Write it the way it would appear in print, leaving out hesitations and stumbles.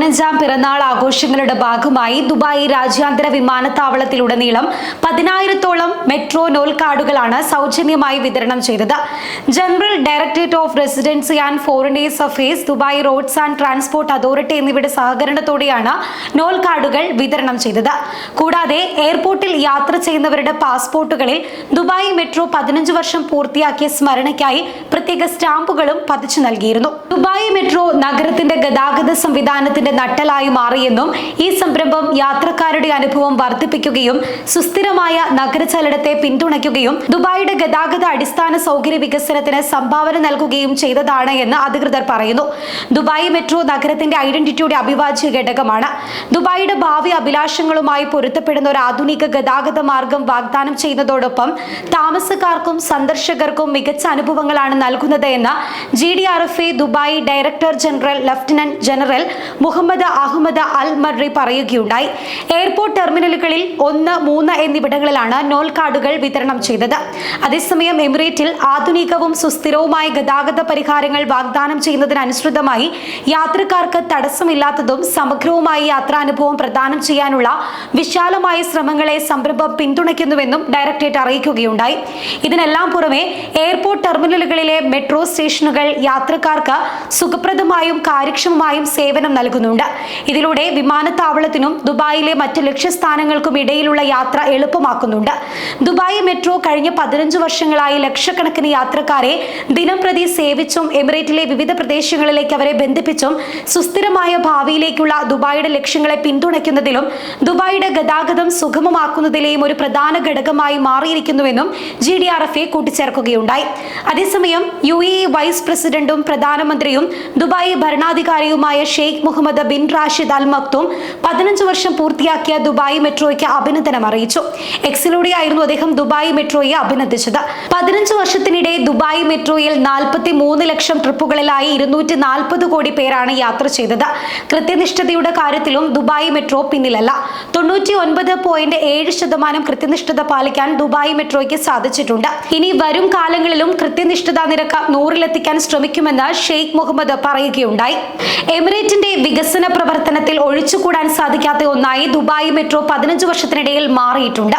15ാം പിറന്നാൾ ആഘോഷങ്ങളുടെ ഭാഗമായി ദുബായ് രാജ്യാന്തര വിമാനത്താവളത്തിലുടനീളം 10,000-ഓളം മെട്രോ നോൾ കാർഡുകളാണ് സൗജന്യമായി വിതരണം ചെയ്തത്. General directorate of residency and foreigners affairs, Dubai roads and transport authority എന്നിവയുടെ സഹകരണത്തോടെയാണ് നോൾ കാർഡുകൾ വിതരണം ചെയ്തത്. കൂടാതെ എയർപോർട്ടിൽ യാത്ര ചെയ്യുന്നവരുടെ പാസ്പോർട്ടുകളിൽ ദുബായ് മെട്രോ 15 വർഷം പൂർത്തിയാക്കിയ സ്മരണയ്ക്കായി പ്രത്യേക സ്റ്റാമ്പുകളും പതിച്ചു നൽകിയിരുന്നു. ദുബായ് മെട്രോ നഗരത്തിന്റെ ഗതാഗത സംവിധാനത്തിന്റെ നട്ടലായി മാറിയെന്നും ഈ സംരംഭം യാത്രക്കാരുടെ അനുഭവം വർദ്ധിപ്പിക്കുകയും സുസ്ഥിരമായ നഗരചലനത്തെ പിന്തുണയ്ക്കുകയും ദുബായിയുടെ ഗതാഗത അടിസ്ഥാന സൗകര്യ വികസനത്തിന് സംഭാവന നൽകുകയും ചെയ്തതാണ് എന്ന് അധികൃതർ പറയുന്നു. ദുബായ് മെട്രോ നഗരത്തിന്റെ ഐഡന്റിറ്റിയുടെ അവിഭാജ്യ ഘടകമാണ്. ദുബായിയുടെ ഭാവി അഭിലാഷങ്ങളുമായി പൊരുത്തപ്പെടുന്ന ഒരു ആധുനിക ഗതാഗത മാർഗം വാഗ്ദാനം ചെയ്യുന്നതോടൊപ്പം താമസക്കാർക്കും സന്ദർശകർക്കും മികച്ച അനുഭവങ്ങളാണ് നൽകുന്നത് എന്ന് GDRFA Dubai director general lieutenant general Mohammed Ahmed Al Marri പറയുകയുണ്ടായി. എയർപോർട്ട് ടെർമിനലുകളിൽ 1, 3 എന്നിവിടങ്ങളിലാണ് നോൾ കാർഡുകൾ വിതരണം ചെയ്തത്. അതേസമയം എമിറേറ്റിൽ ആധുനികവും സുസ്ഥിരവുമായ ഗതാഗത പരിഹാരങ്ങൾ വാഗ്ദാനം ചെയ്യുന്നതിനനുസൃതമായി യാത്രക്കാർക്ക് തടസ്സമില്ലാത്തതും സമഗ്രവുമായ യാത്രാനുഭവം പ്രദാനം ചെയ്യാനുള്ള വിശാലമായ ശ്രമങ്ങളെ സംരംഭം പിന്തുണയ്ക്കുന്നുവെന്നും ഡയറക്ടറേറ്റ് അറിയിക്കുകയുണ്ടായി. ഇതിനെല്ലാം പുറമെ എയർപോർട്ട് ടെർമിനലുകളിലെ മെട്രോ സ്റ്റേഷനുകൾ യാത്രക്കാർക്ക് സുഖപ്രദമായും കാര്യക്ഷമമായും സേവനം നൽകുന്നുണ്ട്. ഇതിലൂടെ വിമാനത്താവളത്തിനും ദുബായിലെ മറ്റ് ലക്ഷ്യസ്ഥാനങ്ങൾക്കും ഇടയിലുള്ള യാത്ര എളുപ്പമാക്കുന്നുണ്ട്. ദുബായ് മെട്രോ കഴിഞ്ഞ 15 വർഷങ്ങളായി ലക്ഷക്കണക്കിന് യാത്രക്കാരെ ദിനംപ്രതി സേവിച്ചും എമിറേറ്റിലെ വിവിധ പ്രദേശങ്ങളിലേക്ക് അവരെ ബന്ധിപ്പിച്ചും സുസ്ഥിരമായ ഭാവിയിലേക്കുള്ള ദുബായിയുടെ ലക്ഷ്യങ്ങളെ പിന്തുണയ്ക്കുന്നതിലും ദുബായിയുടെ ഗതാഗതം സുഗമമാക്കുന്നതിലെയും ഒരു പ്രധാന ഘടകമായി മാറിയിരിക്കുന്നുവെന്നും GDRFA കൂട്ടിച്ചേർക്കുകയുണ്ടായി. അതേസമയം UAE വൈസ് പ്രസിഡന്റും പ്രധാനമന്ത്രിയും ദുബായ് ഭരണാധികാരിയുമായ Sheikh Mohammed bin Rashid Al Maktoum 15 വർഷം പൂർത്തിയാക്കിയ ദുബായ് മെട്രോയ്ക്ക് അഭിനന്ദനം അറിയിച്ചു. എക്സിലൂടെയായിരുന്നു അദ്ദേഹം ദുബായ് മെട്രോയെ അഭിനന്ദിച്ചത്. 15 വർഷത്തിനിടെ ദുബായ് മെട്രോയിൽ 43 ലക്ഷം ട്രിപ്പുകളിലായി 240 കോടി പേരാണ് യാത്ര ചെയ്തത്. കൃത്യനിഷ്ഠതയുടെ കാര്യത്തിലും ദുബായ് മെട്രോ പിന്നിലല്ല. 99.7% കൃത്യനിഷ്ഠത പാലിക്കാൻ ദുബായ് മെട്രോയ്ക്ക് സാധിച്ചിട്ടുണ്ട്. ഇനി വരും കാലങ്ങളിലും കൃത്യനിഷ്ഠതാ നിരക്ക് 100-ലെത്തിക്കാൻ ശ്രമിക്കുമെന്ന് ഷെയ്ഖ് മുഹമ്മദ് പറയുകയുണ്ടായി. എമിറേറ്റിന്റെ വികസന പ്രവർത്തനത്തിൽ ഒഴിച്ചുകൂടാൻ സാധിക്കാത്ത ഒന്നായി ദുബായ് മെട്രോ 15 വർഷത്തിനിടയിൽ മാറിയിട്ടുണ്ട്.